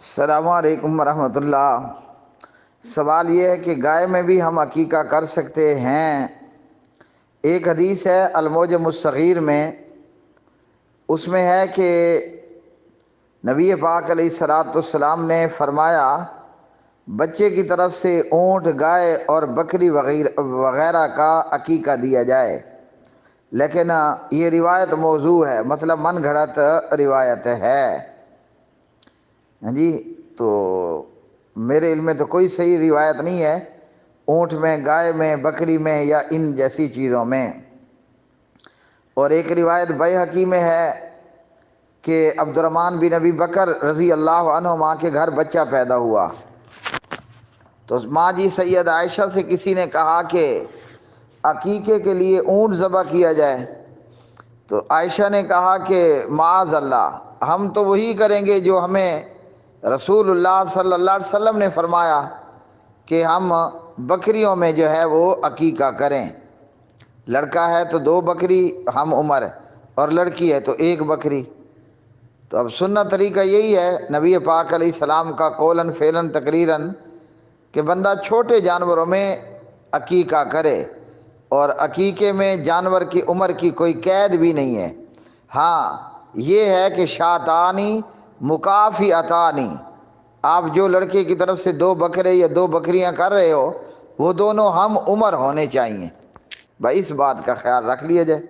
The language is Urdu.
السلام علیکم ورحمۃ اللہ۔ سوال یہ ہے کہ گائے میں بھی ہم عقیقہ کر سکتے ہیں؟ ایک حدیث ہے المعجم الصغیر میں، اس میں ہے کہ نبی پاک علیہ الصلوۃ والسلام نے فرمایا بچے کی طرف سے اونٹ، گائے اور بکری وغیرہ کا عقیقہ دیا جائے، لیکن یہ روایت موضوع ہے، مطلب من گھڑت روایت ہے۔ جی، تو میرے علم میں تو کوئی صحیح روایت نہیں ہے اونٹ میں، گائے میں، بکری میں یا ان جیسی چیزوں میں۔ اور ایک روایت بیہقی میں ہے کہ عبد الرحمن بن ابی بکر رضی اللہ عنہما کے گھر بچہ پیدا ہوا تو ماں جی سید عائشہ سے کسی نے کہا کہ عقیقے کے لیے اونٹ ذبح کیا جائے، تو عائشہ نے کہا کہ معاذ اللہ، ہم تو وہی کریں گے جو ہمیں رسول اللہ صلی اللہ علیہ وسلم نے فرمایا کہ ہم بکریوں میں جو ہے وہ عقیقہ کریں۔ لڑکا ہے تو 2 بکری ہم عمر، اور لڑکی ہے تو 1 بکری۔ تو اب سنت طریقہ یہی ہے نبی پاک علیہ السلام کا قولاً فعلاً تقریراً کہ بندہ چھوٹے جانوروں میں عقیقہ کرے، اور عقیقے میں جانور کی عمر کی کوئی قید بھی نہیں ہے۔ ہاں یہ ہے کہ شاتانی مکافئتانی، آپ جو لڑکے کی طرف سے 2 بکرے یا 2 بکریاں کر رہے ہو وہ دونوں ہم عمر ہونے چاہیے۔ بھائی اس بات کا خیال رکھ لیا جائے۔